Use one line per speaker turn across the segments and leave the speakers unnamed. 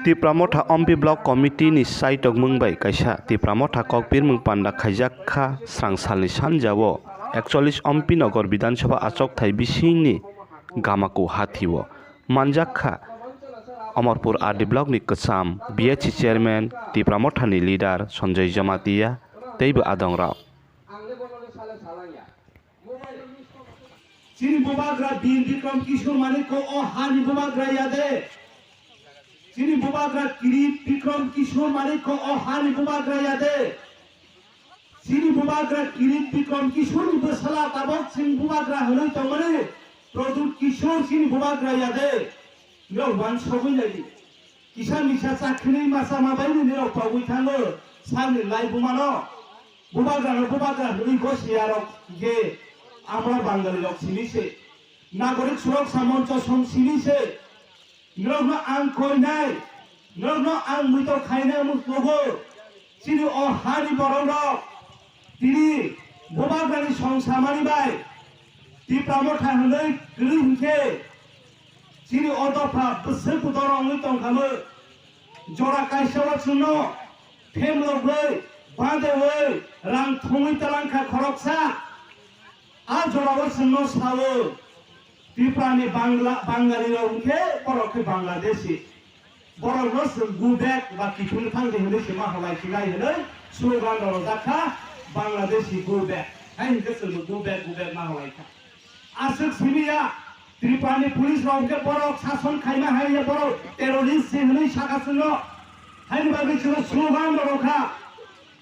Tipramotha Ompi Block Committee ni sai tokmung bai kaisa Tipramotha kokpir mung panda khaijakha srangsalni sanjao 41 Ompi Nogor Bidhan Sabha achok thai bisingni gamako hathiwo manjakha Amarpur RD Block ni Kasam BHC Chairman Tipramotha ni leader Sanjay Jamatia teibo adongrao
Sini Bubagra Bin Bikram Kishore Manik ko o Hani Bubagra yade. Sini Bubagra Kirit Bikram Kishore Manik ko o Hani Bubagra yade. Sini Bubagra Kirit Bikram Kishore Basala Tabak Sini Bubagra Hanoi Tamane Product Kishore Sini Bubagra yade. Niro wan sabui lagi. Kisah misah sakini masa mabaini niro pagui thango sani lai bumano. Bubagra Hanoi Gosiarok ye. আমরা বাঙালি লোক চিনিছে নাগরিক সুরক্ষা মঞ্চ চিনিছে নগ্ন আং কই নাই নগ্ন আং মুইত খাইনা মুখ লগো চিনি অ হানি বরং তিনি বোবাগানি সংসার মারিবাই Tipramotha হলৈ গলি হুকে চিনি অদফা বসে পুতর অঙ্গি তংখামো জরা কাইসাওয়া শুন ফেম লগৈ বাঁধে হই রাং থুমি তালাংখা খরকসা আর জড়াবার সঙ্গ সাবো ত্রিপুরানি বাঙালি রঙকে পরকে বাংলাদেশি বড় রস গুবেক বা কিফুল ফাংদে হলে সীমা হলাই সিগাই হলে স্লোগান রজাখা বাংলাদেশি গুবেক হাই হিংসে গুবেক মা হলাই খা আসুক সিবিয়া ত্রিপুরানি পুলিশ রঙকে বড় শাসন খাইমা হাইয়া বড় টেরোরিস্ট হলে শাখা শুন হাইনি বাকি ছিল স্লোগান রখা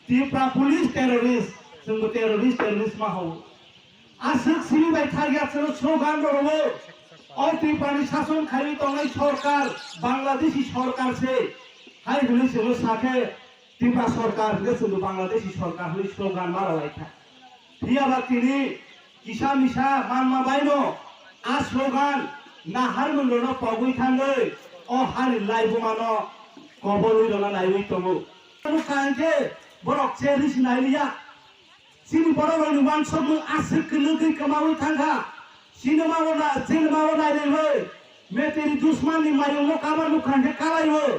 ত্রিপুরা পুলিশ টেরোরিস্ট সঙ্গ টেরোরিস্ট মা হও আসুক সিবিআই থাগিয়া ছিল স্লোগান রবো অতিপ্রাণী শাসন খাইবি তংলাই সরকার বাংলাদেশি সরকার সে হাই হলি ছিল সাথে ত্রিপুরা সরকার গেছিল বাংলাদেশি সরকার হলি স্লোগান মারালাই থা ফিয়াবা তিনি কিসা মিসা মানমা বাইনো আ স্লোগান না হার মন্ডল পগুই থাঙ্গৈ অ হারি লাইবো মানো কবলই দলা লাইবই তমু কাঙ্কে বরক cherished নাইলিয়া Sini boro boro wan somu asik kelugi kemawi tangga. Sini mawoda, sini mawoda ini hoi. Meteri dushman ni mayung lo kamar lo khande kalai hoi.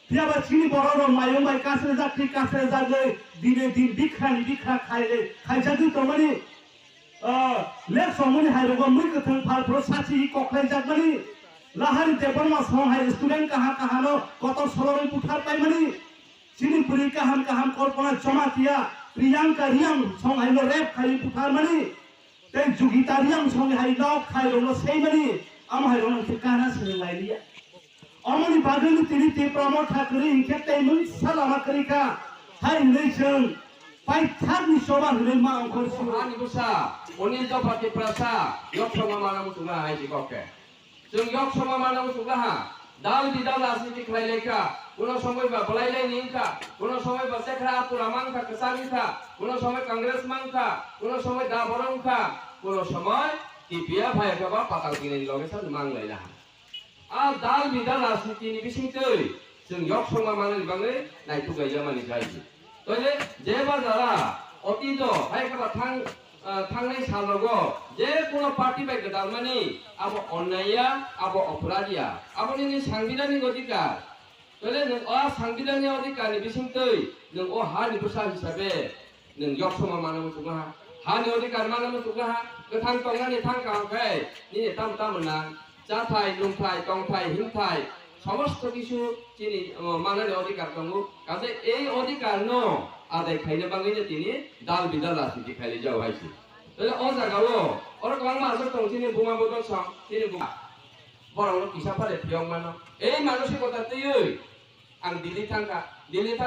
Biaba sini boro boro mayung bai kasre zakti dine din dikha khai jadi to mani. Lek somuni hai rogo mui kathang phal pro sachi koklai jak mani. Lahari depan ma song hai student kaha lo koto soloi puthar pai mani. Sini puri kaham korpona jamatia. Priyanka Riang song hai lo rap khai puthar mani te Jugita Riang song hai lok khai lo sei mani am hai lo thikana sing lai liya amani bagani tini Tipramotha kari inke te mun salama karika hai nation pai thak ni soba hule ma angkor
ani busa oni to pati prasa yok sama mana mutunga hai ji koke jeng yok sama mana mutunga ha dal bidal asiti khai leka কোনো সময় বা বলাইলাই নিংখা কোনো সময় বা শেখরা আতুরা মাংখা কেসামিখা কোনো সময় কংগ্রেস মাংখা কোনো সময় দা বরংখা কোনো সময় টিপিয়া ভাইকা বা পাতাল কিনে লগে সাথে মাংলাইলা আর দাল বিদাল রাজনীতিনি বিসিংতৈ जों yok সমা মাননি বাংলে নাইতু গাইজা মানি গাইজি তইলে যেবা যারা অতীত ভাইকা থাংনাই সালগো যে কোনো পার্টি বাই গদাল মানি আবো অন্যায়া আবো অপরাধিয়া আবনি সাংবিধানিক অধিকার তলে নং অ সাংবিধানিক অধিকারনি বিসিংতৈ নং অ হানি বুসা হিসাবে নং yok সমা মানমু তুগা হানি অধিকার মানমু তুগা গথাং তংনানি থাং কাংখাই নি তামনা জাথাই লুংথাই টংথাই হিংথাই সমস্ত কিছু চিনি মানানি অধিকার দङ কাজে এই অধিকার ন আদায় খাইনে বাংলাইনে তিনি দাল বিদাল রাজনীতি খাইলে যাও হাইছি তলে অ জাগাও অর কং মাসক দङ তিনি বুমা বদল সং তিনি বুমা বড় কিসা পারে পিয়ং মানো এই মানসিকতা তৈ ang Dili Tang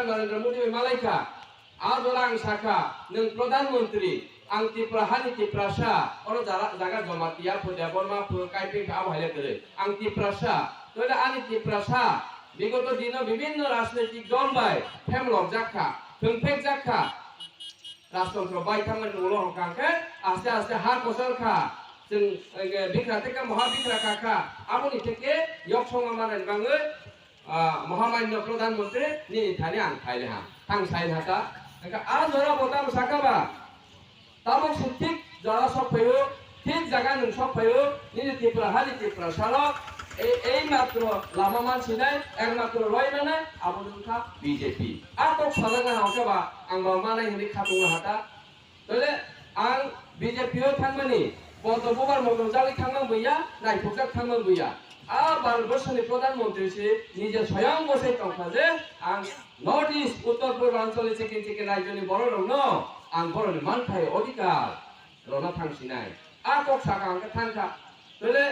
Narendra Modi Malaika Adolang Saka neng Pradhan Menteri ang Tiprahani Tiprasa oro jaga Jamatia Pudya Borma Kaiping ka awhale tere ang Tiprasa toile ani Tiprasa bigoto dino bibinno rajnaitik dol bai phemlok jakha phengphek jakha rajtantro bai thamani ulo hongkangke aste ha kosal kha जों बिख्रा तेका महाबिख्रा काका आबनि थेके yok songa manan bangoi মহামান্য প্রধানমন্ত্রী নি থানে আং খাইলে হা থাং সাইল হাতা একা আ জরা বতাম সাকাবা তাবক ঠিক জরা সব ফেও ঠিক জায়গা নং সব ফেও নি ত্রিপুরা হালি ত্রিপুরা সালক এই মাত্র লামামান সিনাই একমাত্র রয় মানে আবদুলখা বিজেপি আটক সাজানা হাওকেবা আং মানাই হিনি খাতুং হাতা তলে আং বিজেপিও থাকমানি পদ্মবার মগল জালি থাকমান বইয়া নাইফুকজাক থাকমান বইয়া ভারতবর্ষनि প্রধানমন্ত্রী নিজে স্বয়ং বসে টংখা যে আং নর্থ ইস্ট উত্তর পূর্বাঞ্চলে চিকেন রাজ্যনি বড় রং আং বড়নি মানথাই অধিকার রনা থাংসিনাই আটক সাকা আংকে থাংখা তলে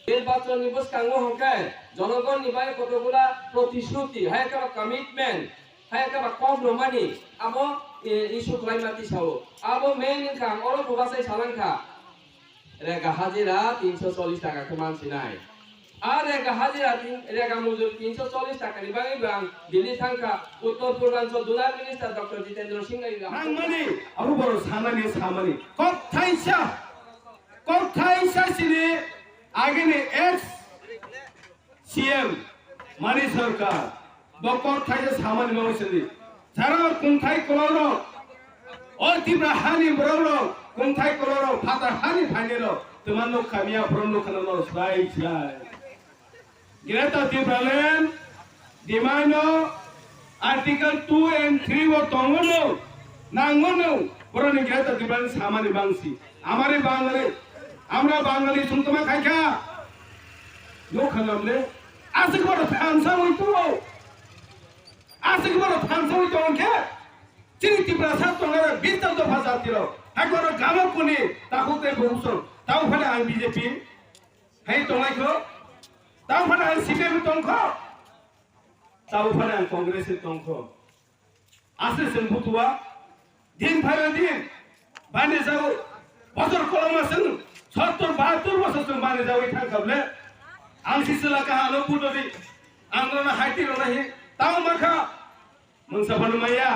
নির্বাচনী বসকাঙ্গ হংকে জনগণনি বাই কতগুলা প্রতিশ্রুতি হায়কা কমিটমেন্ট হায়কা কমপ্রমানি আবো ইস্যু ক্লাইমাতি সাও আবো মেন ইনকাম অরো প্রবাসাই সালাংখা রেগা হাজিরা 340 টাকা কেমান সিনাই আর রেগা হাজিরা রেগা মজুর 340 টাকা নি বাই বাং দিল্লি থাংখা উত্তর পূর্বাঞ্চল দুলার মিনিস্টার ডক্টর জিতেন্দ্র সিং আই
নাংমানি আরো বড় সামানি কথাইসা সিনে আগেনে এক্স সিএম মানি সরকার ডক্টর থাইসা সামানি মাউসেলি যারা কোনথাই কলর ও তিব্রা হানি বড় কোনথাই কলর ফাতা হানি ফাইনেল তোমার খামিয়া ফ্রন্ড খানো সাই Greta Thunberg demand Article 2 and 3 O তঙ্গনো নাঙ্গনো বরনি Greta Thunberg সামানি বাংসি আমারে বাঙালি আমরা বাঙালি সুন্তমা খাইখা নো খালামলে আজকে বড় ফাংশন হইতো আজকে বড় ফাংশন হইতো অংকে চিনিতি প্রসাদ তোমরা বিতল তো ভাষা দিল একবার গামকুনি তাকুতে বহুসন তাও ফলে আই বিজেপি হেই তোলাইখো তাও ফলে আই সিপিএম তংখ তাও ফলে আই কংগ্রেসের তংখ আসে সেনবুতুয়া দিন ভাইরা দিন বানে যাও বছর কলম আছেন 70-72 বছর তুমি বানে যাও এই থাকলে আংসিসলা কাহালো পুদরি আংরনা হাইতি রনাহি তাও মাখা মনসাফানো মাইয়া